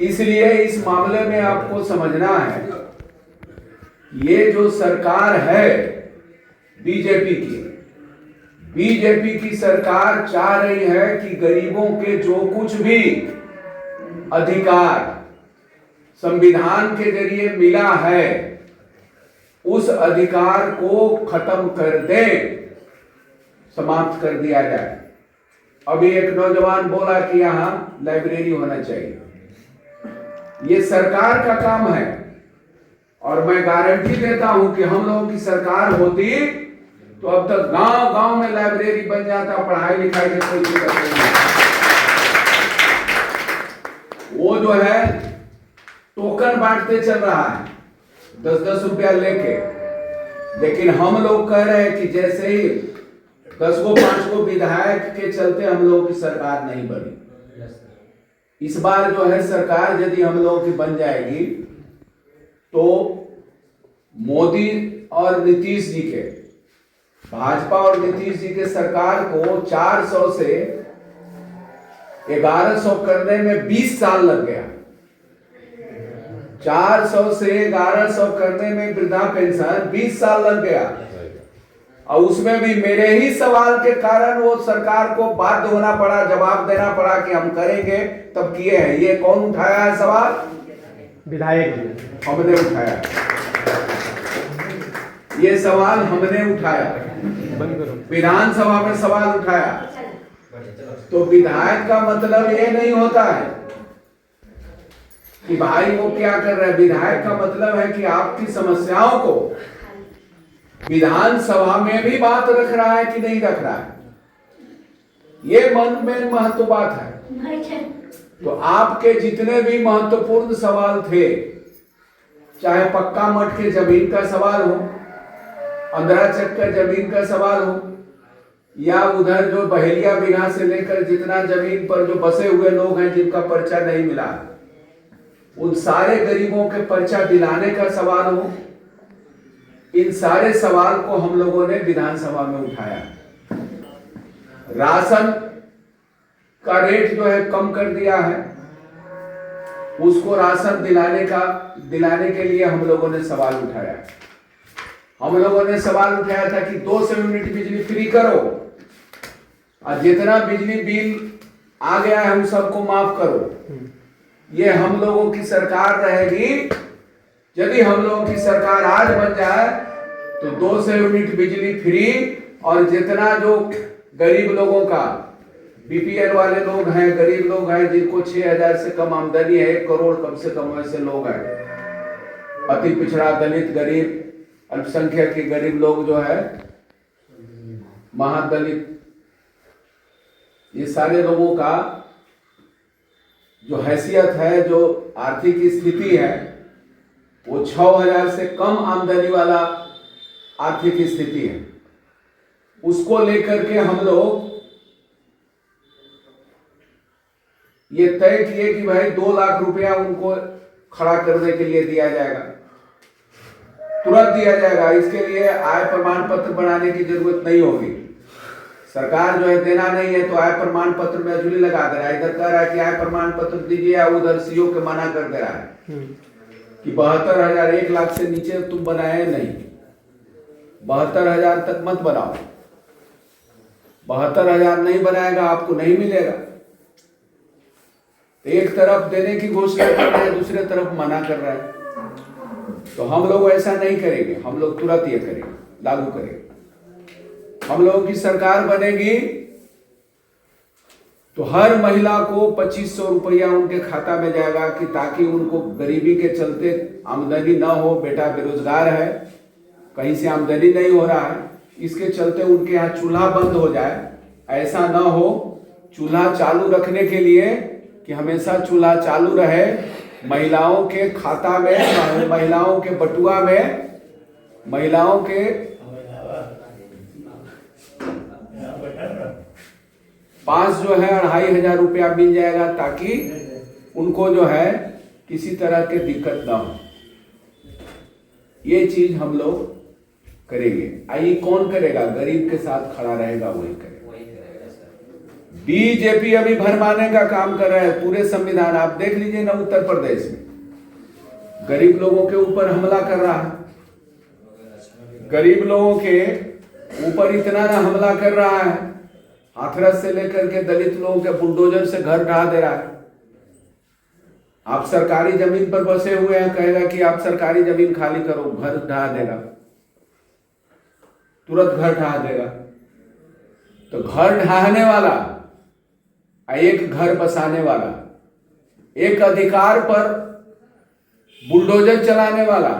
इसलिए इस मामले में आपको समझना है, ये जो सरकार है बीजेपी की सरकार चाह रही है कि गरीबों के जो कुछ भी अधिकार संविधान के जरिए मिला है उस अधिकार को खत्म कर दे, समाप्त कर दिया जाए। अभी एक नौजवान बोला कि यहाँ लाइब्रेरी होना चाहिए, ये सरकार का काम है और मैं गारंटी देता हूं कि हम लोगों की सरकार होती तो अब तक गांव-गांव में लाइब्रेरी बन जाता, पढ़ाई लिखाई की कोई दिक्कत नहीं। वो जो है टोकन बांटते चल रहा है 10-10 रुपया लेके, लेकिन हम लोग कह रहे हैं कि जैसे ही 10 को 5 को विधायक के चलते हम लोग की सरकार नहीं बनी। इस बार जो है सरकार यदि हम लोगों की बन जाएगी तो मोदी और नीतीश जी के, भाजपा और नीतीश जी के सरकार को 400 से 1100 करने में 20 साल लग गया। 400 से 1100 करने में वृद्धा पेंशन 20 साल लग गया, और उसमें भी मेरे ही सवाल के कारण वो सरकार को बाध्य होना पड़ा, जवाब देना पड़ा कि हम करेंगे, तब किए हैं। ये कौन उठाया है सवाल? विधायक जी, हमने उठाया ये सवाल, हमने उठाया, विधानसभा में सवाल उठाया। तो विधायक का मतलब ये नहीं होता है कि भाई वो क्या कर रहा है। विधायक का मतलब है कि आपकी समस्याओं को विधानसभा में भी बात रख रहा है कि नहीं रख रहा है, ये मन में महत्व बात है। तो आपके जितने भी महत्वपूर्ण सवाल थे, चाहे पक्का मठ के जमीन का सवाल हो, 15 चक्कर जमीन का सवाल हो, या उधर जो बहेलिया बिघा से लेकर जितना जमीन पर जो बसे हुए लोग हैं जिनका पर्चा नहीं मिला, उन सारे गरीबों के पर्चा दिलाने का सवाल हो, इन सारे सवाल को हम लोगों ने विधानसभा में उठाया। राशन का रेट जो है कम कर दिया है, उसको राशन दिलाने के लिए हम लोगों ने सवाल उठाया। हम लोगों ने सवाल उठाया था कि 200 यूनिट बिजली फ्री करो और जितना बिजली बिल आ गया है उन सबको माफ करो। ये हम लोगों की सरकार रहेगी। यदि हम लोगों की सरकार आज बन जाए तो 200 यूनिट बिजली फ्री, और जितना जो गरीब लोगों का, बीपीएल वाले लोग हैं, गरीब लोग हैं जिनको 6000 से कम आमदनी है, 1 करोड़ कम से कम वैसे लोग हैं, अति पिछड़ा, दलित, गरीब, अल्पसंख्यक के गरीब लोग जो है, महादलित, ये सारे लोगों का जो हैसियत है, जो आर्थिक स्थिति है, वो 6000 से कम आमदनी वाला आर्थिक स्थिति है। उसको लेकर के हम लोग ये तय किए कि भाई 2 लाख रुपया उनको खड़ा करने के लिए दिया जाएगा, तुरंत दिया जाएगा। इसके लिए आय प्रमाण पत्र बनाने की जरूरत नहीं होगी। सरकार जो है देना नहीं है तो आय प्रमाण पत्र में अजूरी लगा दे रहा है। इधर कह रहा है कि आय प्रमाण पत्र दीजिए, या उधर सीओ के मना कर दे रहा है कि 72,000, 1 लाख से नीचे तुम बनाए नहीं, 72,000 तक मत बनाओ। 72,000 नहीं बनाएगा आपको नहीं मिलेगा। एक तरफ देने की घोषणा कर रहा है, दूसरे तरफ मना कर रहा है। तो हम लोग ऐसा नहीं करेंगे, हम लोग तुरंत ये करेंगे, लागू करेंगे। हम लोगों की सरकार बनेगी तो हर महिला को 2500 रुपया उनके खाता में जाएगा, कि ताकि उनको गरीबी के चलते आमदनी ना हो, बेटा बेरोजगार है, कहीं से आमदनी नहीं हो रहा है, इसके चलते उनके यहाँ चूल्हा बंद हो जाए। ऐसा ना हो, चूल्हा चालू रखने के लिए कि हमेशा चूल्हा चालू रहे, महिलाओं के खाता में, महिलाओं के बटुआ में, महिलाओं के पास जो है 2500 रुपया मिल जाएगा, ताकि उनको जो है किसी तरह के दिक्कत ना हो। ये चीज हम लोग करेंगे। आइए कौन करेगा? गरीब के साथ खड़ा रहेगा वही करेगा। बीजेपी अभी भरमाने का काम कर रहा है पूरे संविधान। आप देख लीजिए ना, उत्तर प्रदेश में गरीब लोगों के ऊपर हमला कर रहा है, गरीब लोगों के ऊपर इतना ना हमला कर रहा है, हाथरस से लेकर के दलित लोगों के बुलडोजर से घर ढहा दे रहा है। आप सरकारी जमीन पर बसे हुए हैं, कहेगा कि आप सरकारी जमीन खाली करो, घर ढहा देगा, तुरंत घर ढहा देगा। तो घर ढहाने वाला, एक घर बसाने वाला, एक अधिकार पर बुलडोजर चलाने वाला,